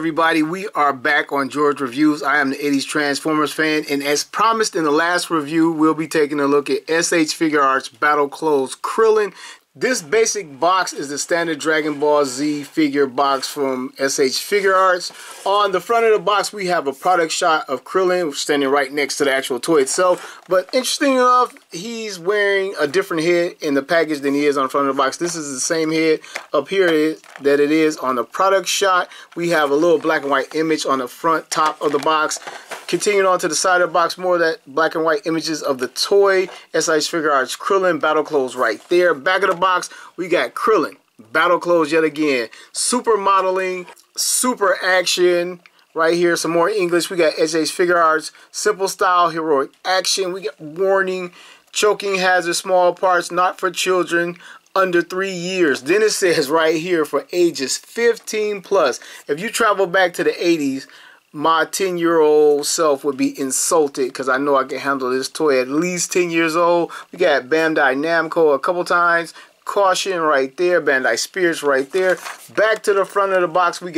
everybody, we are back on George Reviews. I am the 80s Transformers fan, and as promised in the last review, we'll be taking a look at SH FIGUARTS Battle Clothes Krillin. This basic box is the standard Dragon Ball Z figure box from SH FIGUARTS. On the front of the box, we have a product shot of Krillin standing right next to the actual toy itself. But interesting enough, he's wearing a different head in the package than he is on the front of the box. This is the same head up here that it is on the product shot. We have a little black and white image on the front top of the box. Continuing on to the side of the box, more of that black and white images of the toy. SH FIGUARTS Krillin Battle Clothes right there. Back of the box, we got Krillin Battle Clothes yet again. Super modeling, super action. Right here, some more English. We got SH FIGUARTS Simple Style Heroic Action. We got warning, choking hazard, small parts, not for children under 3 years. Then it says right here for ages 15 plus. If you travel back to the 80s, my 10-year-old self would be insulted because I know I can handle this toy at least 10 years old. We got BanDai Namco a couple times. Caution right there. BanDai Spirits right there. Back to the front of the box, we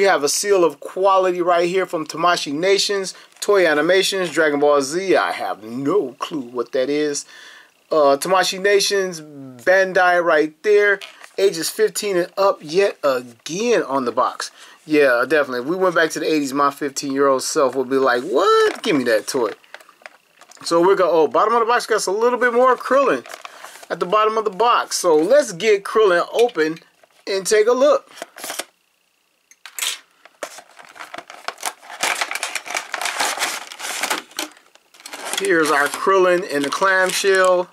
have a seal of quality right here from Tamashii Nations. Toy Animations, Dragon Ball Z. I have no clue what that is. Tamashii Nations, BanDai right there. Ages 15 and up yet again on the box. Yeah, definitely. If we went back to the 80s, my 15-year-old self would be like, what? Give me that toy. So we're going to, oh, bottom of the box got a little bit more Krillin at the bottom of the box. So let's get Krillin open and take a look. Here's our Krillin in the clamshell.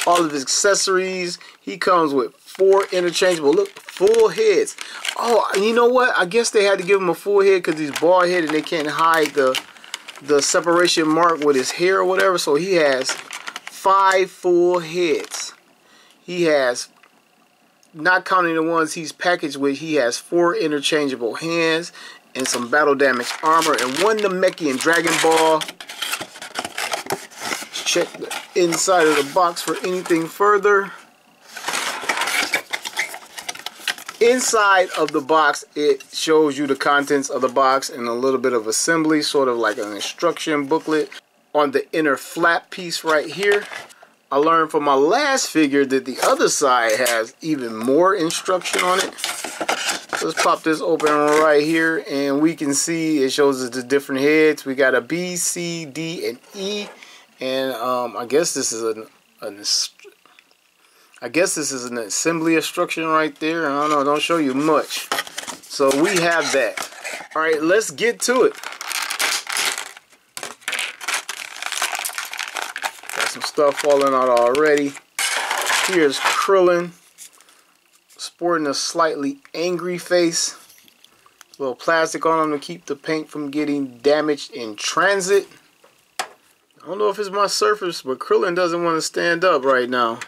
All of his accessories. He comes with 4 interchangeable, look, full heads. Oh, you know what? I guess they had to give him a full head because he's bald headed and they can't hide the separation mark with his hair or whatever. So he has 5 full heads. He has, not counting the ones he's packaged with, he has 4 interchangeable hands and some battle damage armor and 1 Namekian Dragon Ball. Check the inside of the box for anything further. Inside of the box, it shows you the contents of the box and a little bit of assembly, sort of like an instruction booklet. On the inner flap piece right here, I learned from my last figure that the other side has even more instruction on it. Let's pop this open right here and we can see it shows us the different heads. We got a B, C, D, and E. And I guess this is an assembly instruction right there. I don't know, don't show you much. So we have that. All right, let's get to it. Got some stuff falling out already. Here's Krillin, sporting a slightly angry face. A little plastic on him to keep the paint from getting damaged in transit. I don't know if it's my surface, but Krillin doesn't want to stand up right now.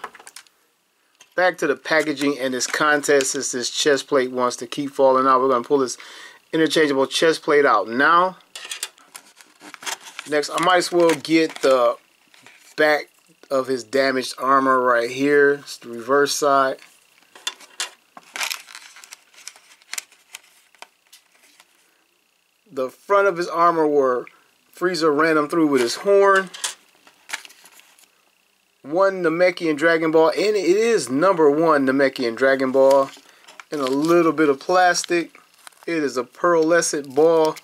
Back to the packaging and this contest, since this chest plate wants to keep falling out. We're going to pull this interchangeable chest plate out now. Next, I might as well get the back of his damaged armor right here. It's the reverse side. The front of his armor where Frieza ran him through with his horn. 1 Namekian Dragon Ball, and it is #1 Namekian Dragon Ball, and a little bit of plastic. It is a pearlescent ball.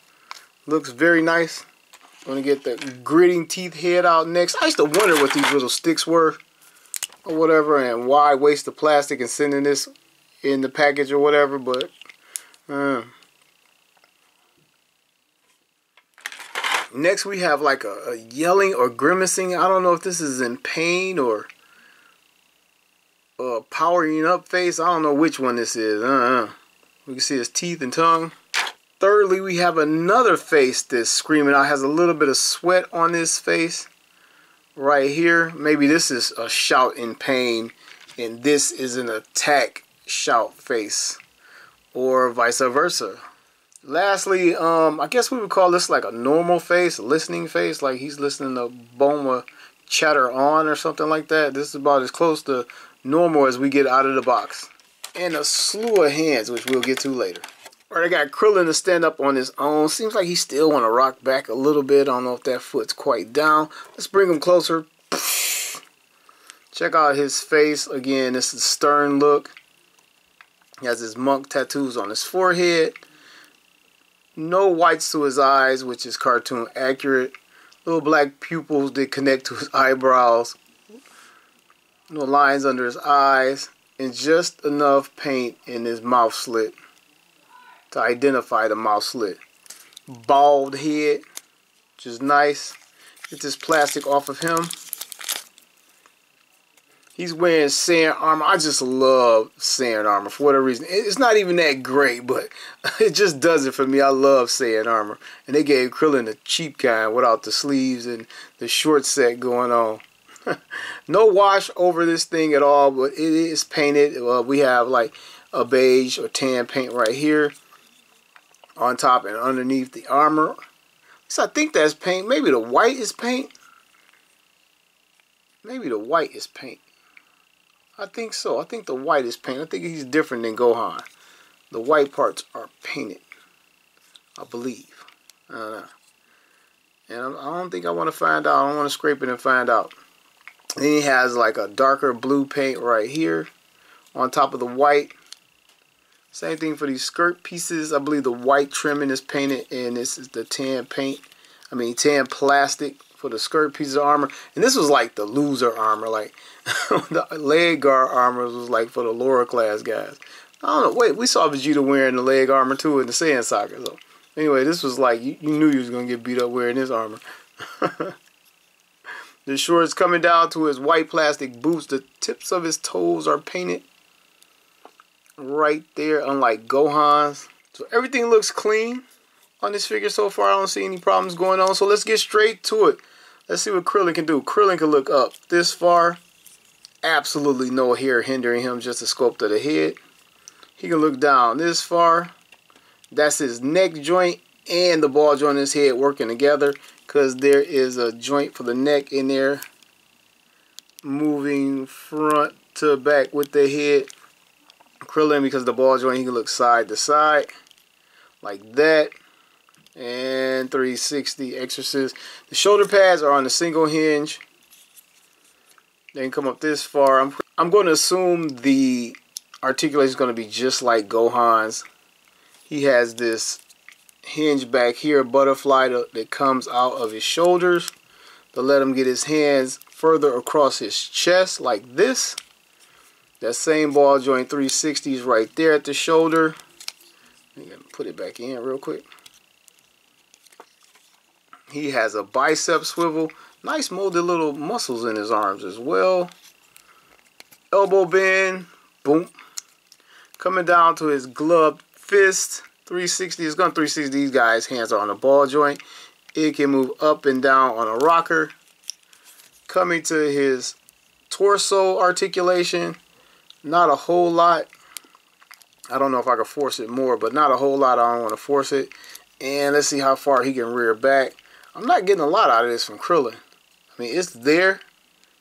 Looks very nice. I'm gonna get the gritting teeth head out next. I used to wonder what these little sticks were or whatever, and why waste the plastic and sending this in the package or whatever, but next we have like a yelling or grimacing. I don't know if this is in pain or powering up face. I don't know which one this is. We can see his teeth and tongue. Thirdly, we have another face that's screaming out. Has a little bit of sweat on this face right here. Maybe this is a shout in pain and this is an attack shout face, or vice versa. Lastly, I guess we would call this like a normal face, a listening face, like he's listening to Bulma chatter on or something like that. This is about as close to normal as we get out of the box. And a slew of hands, which we'll get to later. Alright, I got Krillin to stand up on his own. Seems like he still want to rock back a little bit. I don't know if that foot's quite down. Let's bring him closer. Check out his face. Again, this is a stern look. He has his monk tattoos on his forehead. No whites to his eyes, which is cartoon accurate. Little black pupils that connect to his eyebrows. No lines under his eyes. And just enough paint in his mouth slit to identify the mouth slit. Bald head, which is nice. Get this plastic off of him. He's wearing sand armor. I just love sand armor for whatever reason. It's not even that great, but it just does it for me. I love sand armor. And they gave Krillin the cheap kind without the sleeves and the short set going on. No wash over this thing at all, but it is painted. We have like a beige or tan paint right here on top and underneath the armor. So I think that's paint. Maybe the white is paint. Maybe the white is paint. I think so. I think the white is paint. I think he's different than Gohan. The white parts are painted, I believe. I don't know. And I don't think I want to find out. I don't want to scrape it and find out. Then he has like a darker blue paint right here on top of the white. Same thing for these skirt pieces. I believe the white trimming is painted, and this is the tan paint. I mean tan plastic for the skirt pieces of armor. And this was like the loser armor. Like the leg guard armor was like for the lower class guys. I don't know. Wait, we saw Vegeta wearing the leg armor too in the Saiyan Saga. So anyway, this was like you knew you was gonna get beat up wearing this armor. The shorts coming down to his white plastic boots. The tips of his toes are painted right there, unlike Gohan's. So everything looks clean on this figure so far. I don't see any problems going on. So let's get straight to it. Let's see what Krillin can do. Krillin can look up this far. Absolutely no hair hindering him, just the sculpt of the head. He can look down this far. That's his neck joint and the ball joint in his head working together, because there is a joint for the neck in there moving front to back with the head. Krillin, because the ball joint, he can look side to side like that. And 360 Exorcist. The shoulder pads are on a single hinge. They can come up this far. I'm going to assume the articulation is going to be just like Gohan's. He has this hinge back here, butterfly that comes out of his shoulders to let him get his hands further across his chest like this. That same ball joint 360 is right there at the shoulder. I'm going to put it back in real quick. He has a bicep swivel. Nice molded little muscles in his arms as well. Elbow bend. Boom. Coming down to his gloved fist. 360. It's going to 360. These guys' hands are on the ball joint. It can move up and down on a rocker. Coming to his torso articulation. Not a whole lot. I don't know if I can force it more, but not a whole lot. I don't want to force it. And let's see how far he can rear back. I'm not getting a lot out of this from Krillin. I mean, it's there.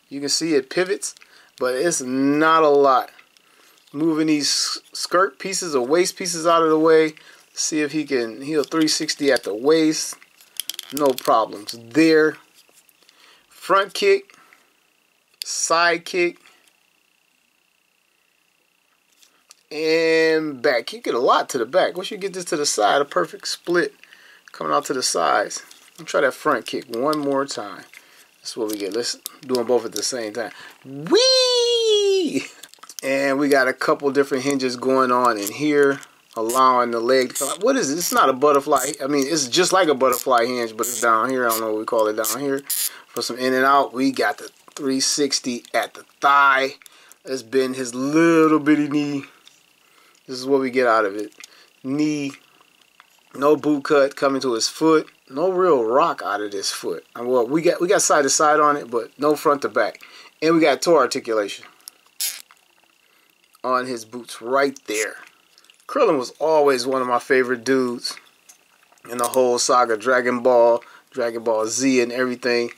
You can see it pivots, but it's not a lot. Moving these skirt pieces or waist pieces out of the way. See if he can heal 360 at the waist. No problems there. Front kick. Side kick. And back. You get a lot to the back. Once you get this to the side, a perfect split coming out to the sides. Let's try that front kick one more time. That's what we get. Let's do them both at the same time. Whee! And we got a couple different hinges going on in here, allowing the leg to come out. What is it? It's not a butterfly. I mean, it's just like a butterfly hinge, but it's down here. I don't know what we call it down here. For some in and out, we got the 360 at the thigh. Let's bend his little bitty knee. This is what we get out of it. Knee. No boot cut coming to his foot. No real rock out of this foot. Well, we got side to side on it, but no front to back. And we got toe articulation on his boots right there. Krillin was always one of my favorite dudes in the whole saga. Dragon Ball, Dragon Ball Z and everything.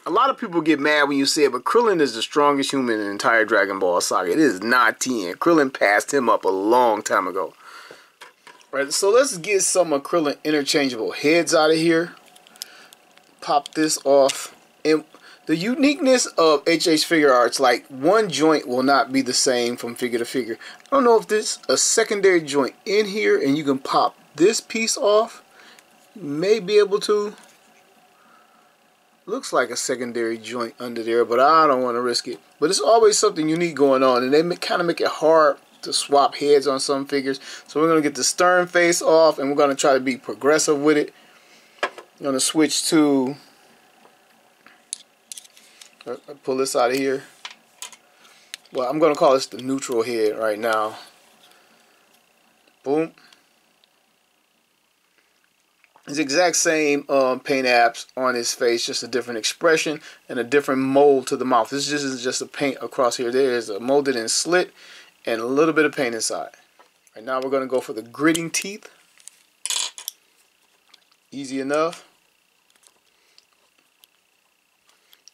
A lot of people get mad when you say it, but Krillin is the strongest human in the entire Dragon Ball saga. It is not 10. Krillin passed him up a long time ago. Right, so let's get some of Krillin interchangeable heads out of here. Pop this off. And the uniqueness of HH Figure Arts, like one joint will not be the same from figure to figure. I don't know if there's a secondary joint in here and you can pop this piece off. You may be able to. Looks like a secondary joint under there, but I don't want to risk it. But it's always something unique going on, and they kind of make it hard to swap heads on some figures. So we're going to get the stern face off, and we're going to try to be progressive with it. I'm going to switch to, pull this out of here. Well, I'm going to call this the neutral head right now. Boom. It's the exact same paint apps on his face, just a different expression and a different mold to the mouth. This is just a paint across here. There is a molded in slit and a little bit of paint inside. Right now we're going to go for the gritting teeth. Easy enough.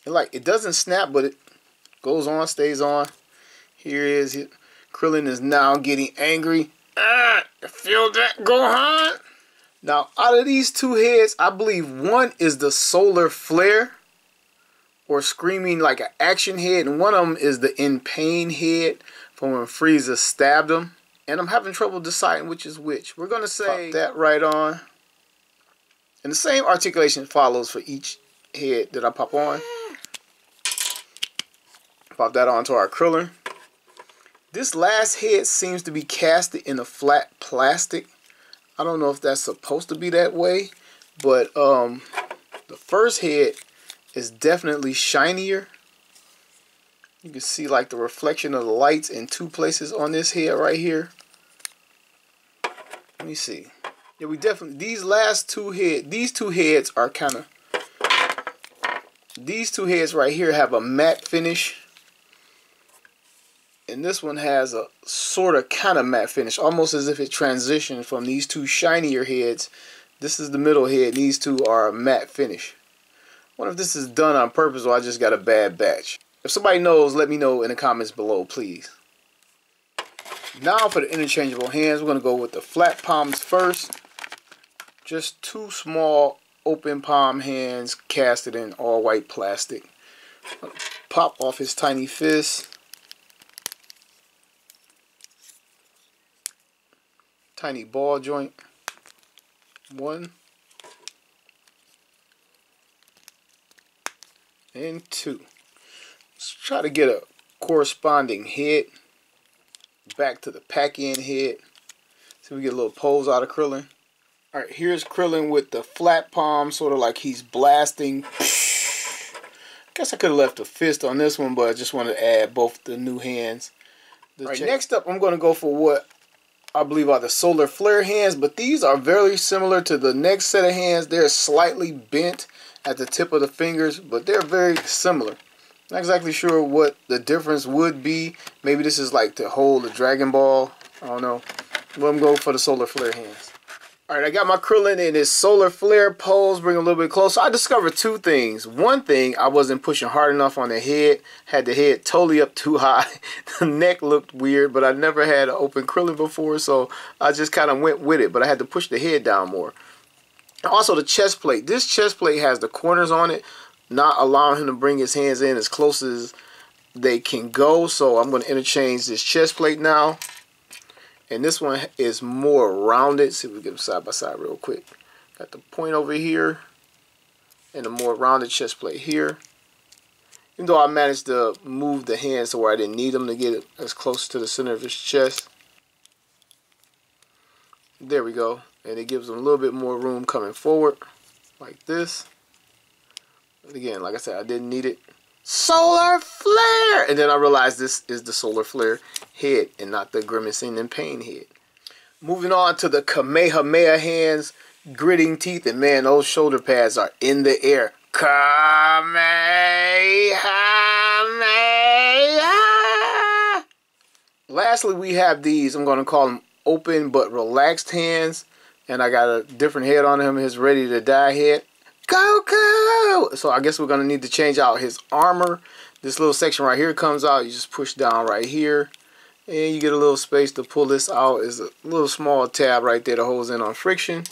And like, it doesn't snap, but it goes on, stays on. Here is it. Krillin is now getting angry. Feel that, Gohan? Now, out of these two heads, I believe one is the solar flare, or screaming like an action head, and one of them is the in pain head from when Frieza stabbed him. And I'm having trouble deciding which is which. We're going to say pop that right on. And the same articulation follows for each head that I pop on. Pop that onto our Krillin. This last head seems to be casted in a flat plastic. I don't know if that's supposed to be that way, but the first head is definitely shinier. You can see like the reflection of the lights in two places on this head right here. Let me see. Yeah, we definitely, these two heads are kind of, these two heads right here have a matte finish. And this one has a sort of kind of matte finish, almost as if it transitioned from these two shinier heads. This is the middle head. These two are a matte finish. I wonder if this is done on purpose or I just got a bad batch. If somebody knows, let me know in the comments below, please. Now for the interchangeable hands, we're going to go with the flat palms first. Just two small open palm hands casted in all white plastic. Pop off his tiny fist. Tiny ball joint. 1 and 2. Let's try to get a corresponding head back to the pack-in head. So we get a little pose out of Krillin. Alright, here's Krillin with the flat palm, sort of like he's blasting. Guess I could have left a fist on this one, but I just wanted to add both the new hands. Alright, next up I'm going to go for what I believe are the solar flare hands, but these are very similar to the next set of hands. They're slightly bent at the tip of the fingers, but they're very similar. Not exactly sure what the difference would be. Maybe this is like to hold the Dragon Ball. I don't know. But I'm going for the solar flare hands. Alright, I got my Krillin in his solar flare pose, bring a little bit closer. I discovered two things. One thing, I wasn't pushing hard enough on the head. Had the head totally up too high. The neck looked weird, but I never had an open Krillin before, so I just kind of went with it. But I had to push the head down more. Also, the chest plate. This chest plate has the corners on it, not allowing him to bring his hands in as close as they can go. So I'm going to interchange this chest plate now. And this one is more rounded. See if we get them side by side real quick. Got the point over here and a more rounded chest plate here. Even though I managed to move the hands to where I didn't need them to get it as close to the center of his chest. There we go. And it gives him a little bit more room coming forward like this. But again, like I said, I didn't need it. Solar flare! And then I realized this is the solar flare head and not the grimacing in pain head. Moving on to the Kamehameha hands, gritting teeth, and man, those shoulder pads are in the air. Kamehameha! Lastly, we have these. I'm going to call them open but relaxed hands. And I got a different head on him, his ready to die head. Goku! So I guess we're going to need to change out his armor. This little section right here comes out. You just push down right here. And you get a little space to pull this out. Is a little small tab right there that holds in on friction.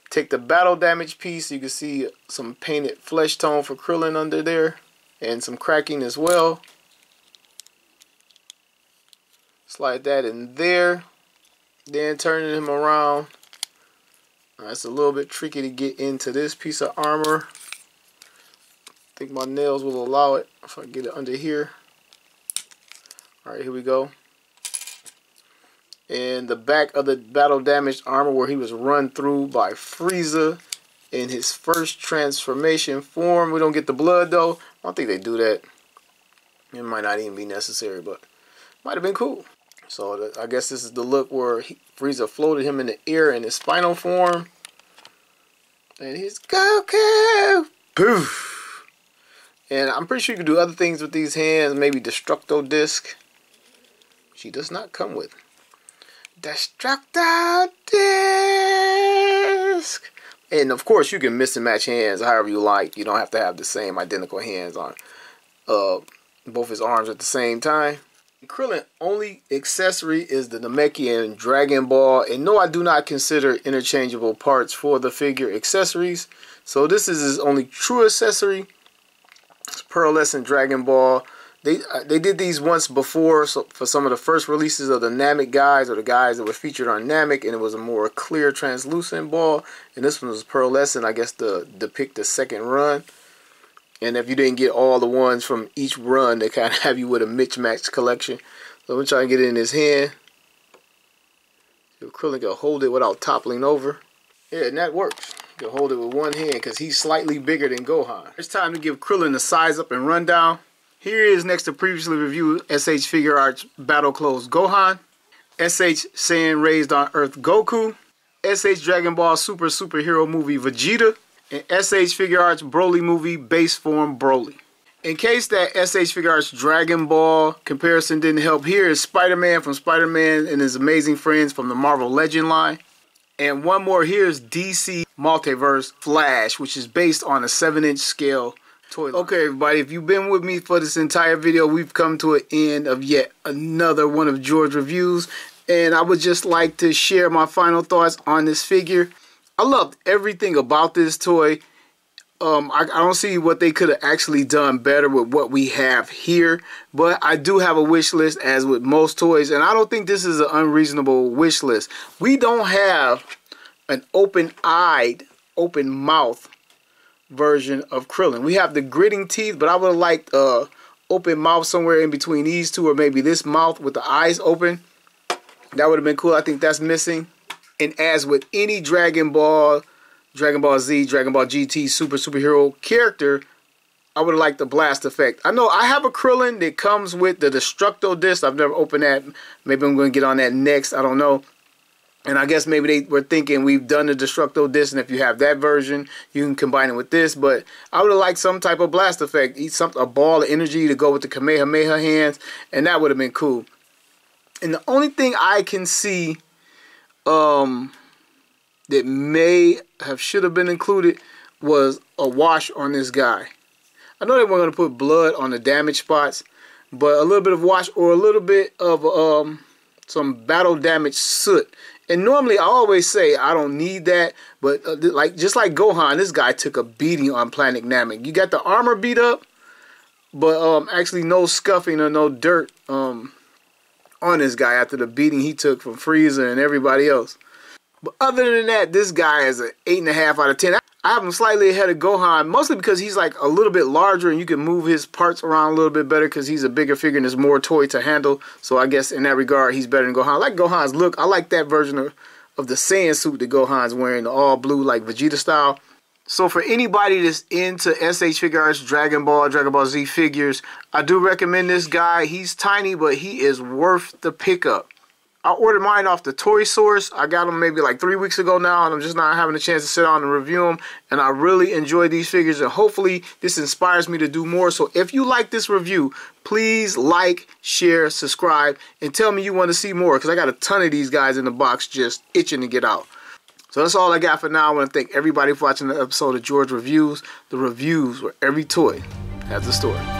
Take the battle damage piece. You can see some painted flesh tone for Krillin under there. And some cracking as well. Slide that in there. Then turning him around. It's a little bit tricky to get into this piece of armor. I think my nails will allow it if I get it under here. Alright, here we go. And the back of the battle damaged armor where he was run through by Frieza in his first transformation form. We don't get the blood though. I don't think they do that. It might not even be necessary, but might have been cool. So I guess this is the look where Frieza floated him in the air in his final form. And he's Goku! Poof! And I'm pretty sure you can do other things with these hands. Maybe Destructo Disc. She does not come with. Destructo Disc! And of course you can mix and match hands however you like. You don't have to have the same identical hands on both his arms at the same time. Krillin only accessory is the Namekian Dragon Ball, and no, I do not consider interchangeable parts for the figure accessories. So this is his only true accessory. It's Pearlescent Dragon Ball. They did these once before, so for some of the first releases of the Namek guys, or the guys that were featured on Namek, and it was a more clear translucent ball. And this one was Pearlescent, I guess, to depict the second run. And if you didn't get all the ones from each run, they kind of have you with a mismatched collection. So I'm trying to get it in his hand. So Krillin can hold it without toppling over. Yeah, and that works. You can hold it with one hand because he's slightly bigger than Gohan. It's time to give Krillin a size up and rundown. Here he is next to previously reviewed SH Figure Arts Battle Clothes Gohan, SH Saiyan Raised on Earth Goku, SH Dragon Ball Superhero Movie Vegeta, and SH Figure Arts Broly Movie Base Form Broly. In case that SH Figure Arts Dragon Ball comparison didn't help, here is Spider-Man from Spider-Man and His Amazing Friends from the Marvel Legend line. And one more, here's DC Multiverse Flash, which is based on a 7-inch scale toy line. Okay, everybody, if you've been with me for this entire video, we've come to an end of yet another one of George Reviews. And I would just like to share my final thoughts on this figure. I loved everything about this toy. I don't see what they could have actually done better with what we have here. But I do have a wish list, as with most toys. And I don't think this is an unreasonable wish list. We don't have an open-eyed, open-mouth version of Krillin. We have the gritting teeth, but I would have liked open mouth somewhere in between these two. Or maybe this mouth with the eyes open. That would have been cool. I think that's missing. And as with any Dragon Ball, Dragon Ball Z, Dragon Ball GT superhero character, I would have liked the blast effect. I know I have a Krillin that comes with the Destructo Disc. I've never opened that. Maybe I'm going to get on that next. I don't know. And I guess maybe they were thinking we've done the Destructo Disc, and if you have that version, you can combine it with this. But I would have liked some type of blast effect. A ball of energy to go with the Kamehameha hands, and that would have been cool. And the only thing I can see that should have been included was a wash on this guy. I know they weren't going to put blood on the damaged spots, but a little bit of wash or a little bit of some battle damage soot. And normally I always say I don't need that, but just like Gohan, this guy took a beating on Planet Namek. You got the armor beat up, but actually no scuffing or no dirt on this guy after the beating he took from Frieza and everybody else. But other than that, this guy is an 8.5 out of 10. I have him slightly ahead of Gohan, mostly because he's like a little bit larger and you can move his parts around a little bit better because he's a bigger figure and there's more toy to handle. So I guess in that regard, he's better than Gohan. I like Gohan's look. I like that version of the Saiyan suit that Gohan's wearing, the all blue like Vegeta style. So for anybody that's into SH Figure Arts Dragon Ball Z figures, I do recommend this guy. He's tiny, but he is worth the pickup. I ordered mine off the Toy Source. I got them maybe like 3 weeks ago now, and I'm just not having a chance to sit down and review them. And I really enjoy these figures, and hopefully this inspires me to do more. So if you like this review, please like, share, subscribe, and tell me you want to see more, because I got a ton of these guys in the box just itching to get out. So that's all I got for now. I want to thank everybody for watching the episode of George Reviews. The reviews where every toy has a story.